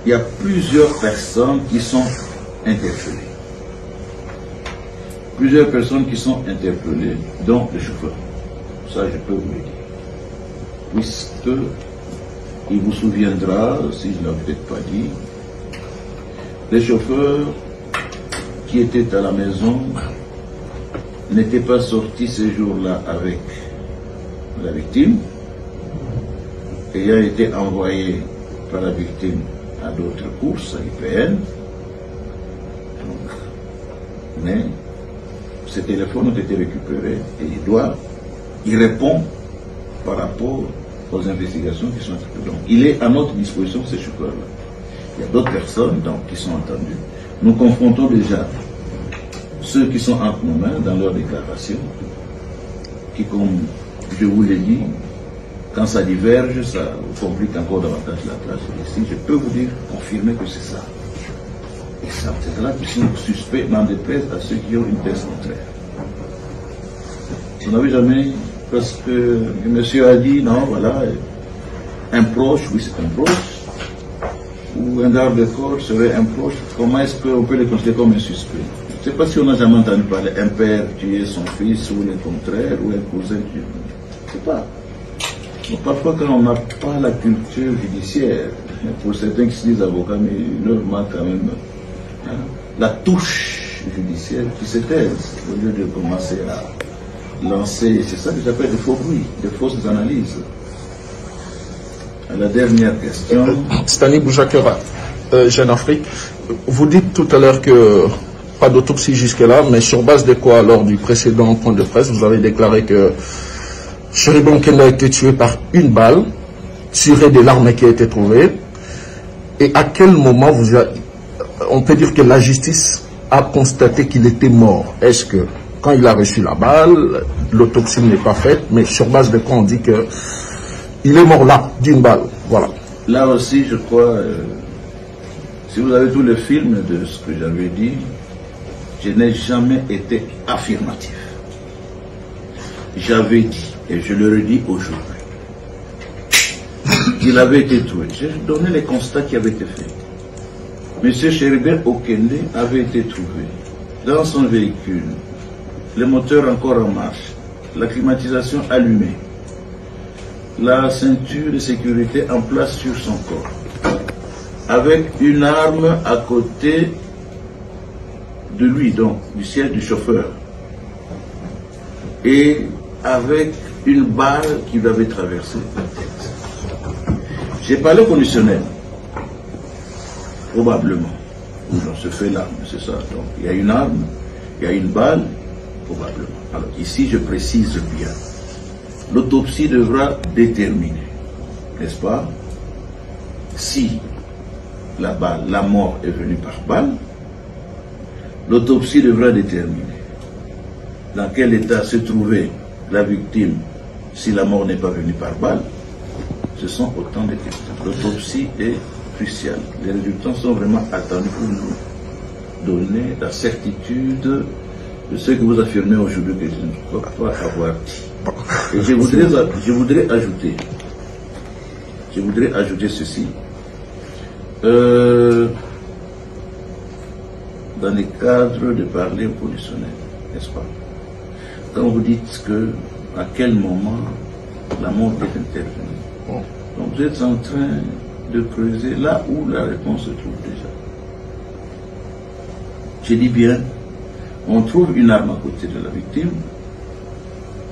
il y a plusieurs personnes qui sont interpellées. Plusieurs personnes qui sont interpellées, dont le chauffeur. Ça, je peux vous le dire. Puisque il vous souviendra, si je ne l'ai peut-être pas dit, les chauffeurs qui étaient à la maison n'étaient pas sortis ce jour-là avec la victime, ayant été envoyés par la victime à d'autres courses, à l'IPN. Mais ces téléphones ont été récupérés et il répond par rapport aux investigations qui sont faites. Donc, il est à notre disposition, ces chauffeurs-là. Il y a d'autres personnes donc, qui sont entendues. Nous confrontons déjà ceux qui sont entre nos mains dans leur déclaration, qui, comme je vous l'ai dit, quand ça diverge, ça complique encore davantage la tâche. Ici, je peux vous dire, confirmer que c'est ça. Et ça, c'est là que sont suspects, n'en déplaise à ceux qui ont une thèse contraire. Vous n'avez jamais, parce que le monsieur a dit, non, voilà, un proche, oui c'est un proche, ou un garde de corps serait un proche, comment est-ce qu'on peut le considérer comme un suspect? Je ne sais pas si on n'a jamais entendu parler un père tuer son fils, ou le contraire, ou un cousin tuer. Je ne sais pas. Donc, parfois, quand on n'a pas la culture judiciaire, pour certains qui se disent avocats, mais il leur manque quand même la touche judiciaire qui se taise, au lieu de commencer à lancer, c'est ça que j'appelle des faux bruits, des fausses analyses. À la dernière question. Stani Boujakera, Jeune Afrique, vous dites tout à l'heure que pas d'autopsie jusque-là, mais sur base de quoi, lors du précédent point de presse, vous avez déclaré que Chéribon Kenda a été tué par une balle, tirée de l'arme qui a été trouvée. Et à quel moment on peut dire que la justice a constaté qu'il était mort? Est-ce que quand il a reçu la balle, l'autopsie n'est pas faite, mais sur base de quoi on dit que il est mort là, d'une balle? Voilà. Là aussi, je crois, si vous avez tout le film de ce que j'avais dit, je n'ai jamais été affirmatif. J'avais dit, et je le redis aujourd'hui, qu'il avait été tué. J'ai donné les constats qui avaient été faits. Monsieur Chéribon Okende avait été trouvé dans son véhicule, le moteur encore en marche, la climatisation allumée, la ceinture de sécurité en place sur son corps, avec une arme à côté de lui, donc du siège du chauffeur, et avec une balle qui lui avait traversé la tête. J'ai parlé au conditionnel, probablement. On se fait l'arme, c'est ça. Donc il y a une arme, il y a une balle, probablement. Alors ici je précise bien. L'autopsie devra déterminer, n'est-ce pas, si la balle, la mort est venue par balle. L'autopsie devra déterminer dans quel état se trouvait la victime si la mort n'est pas venue par balle. Ce sont autant de questions. L'autopsie est cruciale. Les résultats sont vraiment attendus pour nous donner la certitude de ce que vous affirmez aujourd'hui que je ne crois pas avoir dit. Et je voudrais ajouter ceci. Dans les cadres de parler au conditionnel, n'est-ce pas? Quand vous dites que à quel moment la mort est intervenue, donc vous êtes en train de creuser là où la réponse se trouve déjà. Je dis bien, on trouve une arme à côté de la victime,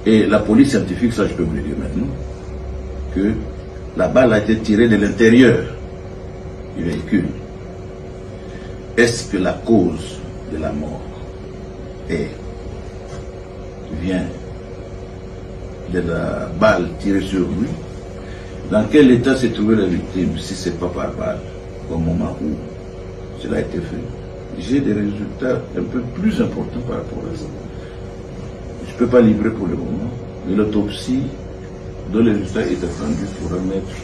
et la police scientifique, ça je peux vous le dire maintenant, que la balle a été tirée de l'intérieur du véhicule. Est-ce que la cause de la mort vient de la balle tirée sur lui? Dans quel état s'est trouvée la victime si ce n'est pas par balle au moment où cela a été fait? J'ai des résultats un peu plus importants par rapport à ça. Je ne peux pas livrer pour le moment, mais l'autopsie dont les résultats est attendu pourra mettre,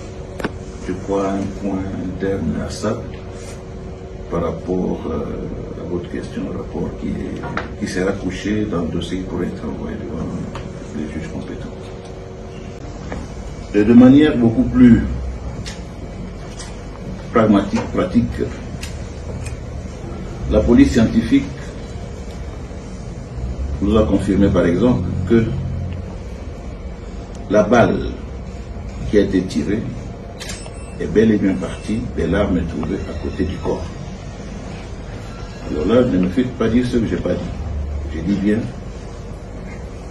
je crois, un point interne à ça par rapport à votre question, un rapport qui sera couché dans le dossier qui pourrait être envoyé devant les juges compétents. Et de manière beaucoup plus pragmatique, pratique. La police scientifique nous a confirmé par exemple que la balle qui a été tirée est bel et bien partie des larmes trouvées à côté du corps. Alors là, ne me faites pas dire ce que je n'ai pas dit. Je dis bien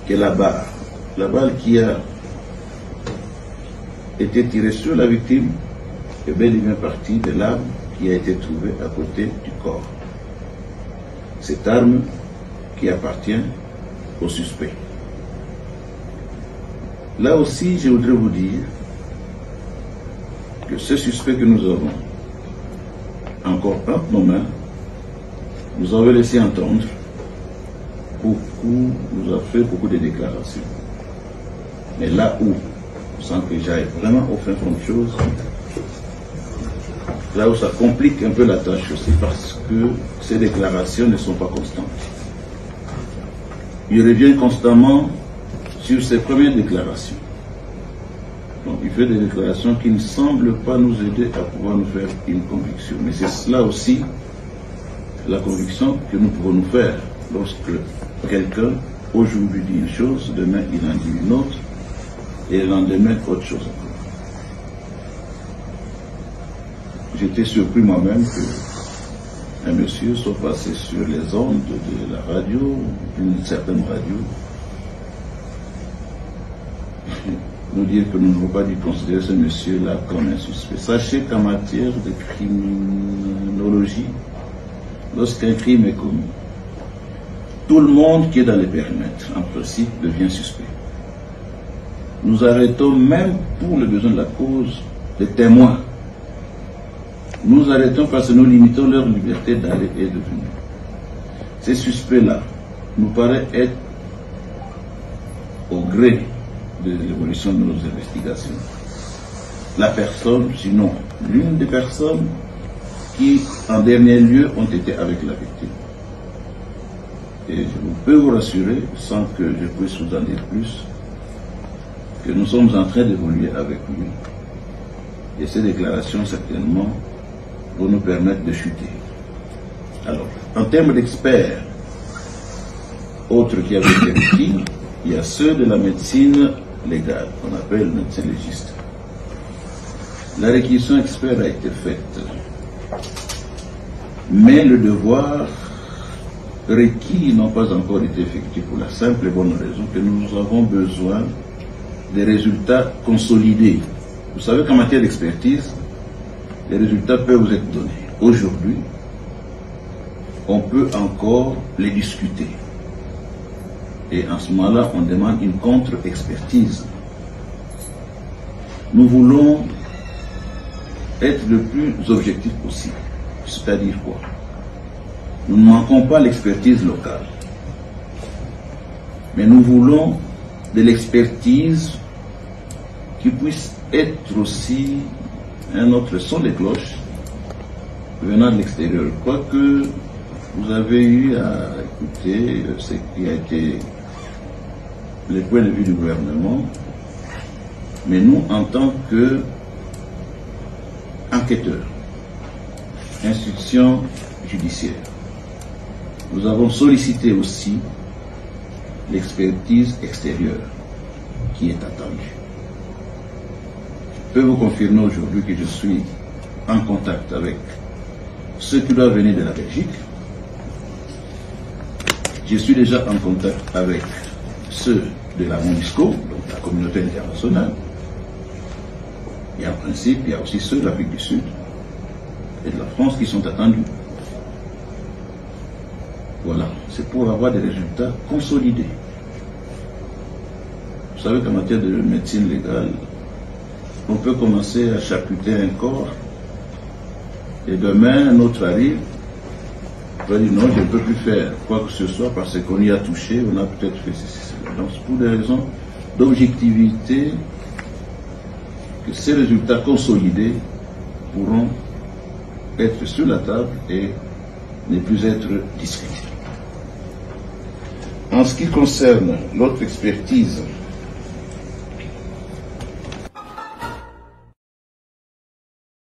que la balle qui a été tirée sur la victime est bel et bien partie de l'arme qui a été trouvée à côté du corps. Cette arme qui appartient au suspect. Là aussi, je voudrais vous dire que ce suspect que nous avons encore entre nos mains nous avait laissé entendre nous a fait beaucoup de déclarations. Mais là où, sans que j'aille vraiment au fin fond de choses, là où ça complique un peu la tâche aussi, parce que ces déclarations ne sont pas constantes. Il revient constamment sur ses premières déclarations. Donc il fait des déclarations qui ne semblent pas nous aider à pouvoir nous faire une conviction. Mais c'est cela aussi la conviction que nous pouvons nous faire lorsque quelqu'un aujourd'hui dit une chose, demain il en dit une autre, et le lendemain autre chose encore. J'étais surpris moi-même qu'un monsieur soit passé sur les ondes de la radio, d'une certaine radio, nous dire que nous n'avons pas dû considérer ce monsieur-là comme un suspect. Sachez qu'en matière de criminologie, lorsqu'un crime est commis, tout le monde qui est dans les périmètres, en principe, devient suspect. Nous arrêtons même pour le besoin de la cause des témoins. Nous arrêtons parce que nous limitons leur liberté d'aller et de venir. Ces suspects-là nous paraissent être au gré de l'évolution de nos investigations. La personne, sinon l'une des personnes qui, en dernier lieu, ont été avec la victime. Et je peux vous rassurer, sans que je puisse vous en dire plus, que nous sommes en train d'évoluer avec lui. Et ces déclarations, certainement, vont nous permettre de chuter. Alors, en termes d'experts, autres qui avaient été requis, il y a ceux de la médecine légale, qu'on appelle médecin légiste. La réquisition expert a été faite, mais le devoir requis n'ont pas encore été effectués pour la simple et bonne raison que nous avons besoin des résultats consolidés. Vous savez qu'en matière d'expertise, les résultats peuvent vous être donnés. Aujourd'hui, on peut encore les discuter. Et en ce moment-là, on demande une contre-expertise. Nous voulons être le plus objectif possible. C'est-à-dire quoi? Nous ne manquons pas l'expertise locale. Mais nous voulons de l'expertise qui puisse être aussi un autre son de cloche venant de l'extérieur. Quoique vous avez eu à écouter ce qui a été le point de vue du gouvernement, mais nous, en tant qu'enquêteurs, institution judiciaire, nous avons sollicité aussi l'expertise extérieure qui est attendue. Je peux vous confirmer aujourd'hui que je suis en contact avec ceux qui doivent venir de la Belgique. Je suis déjà en contact avec ceux de la MONUSCO, donc la communauté internationale. Et en principe, il y a aussi ceux de l'Afrique du Sud et de la France qui sont attendus. Voilà, c'est pour avoir des résultats consolidés. Vous savez qu'en matière de médecine légale, on peut commencer à charcuter un corps et demain un autre arrive, on va dire non, je ne peux plus faire quoi que ce soit parce qu'on y a touché, on a peut-être fait ceci. Donc c'est pour des raisons d'objectivité que ces résultats consolidés pourront être sur la table et ne plus être discutés. En ce qui concerne l'autre expertise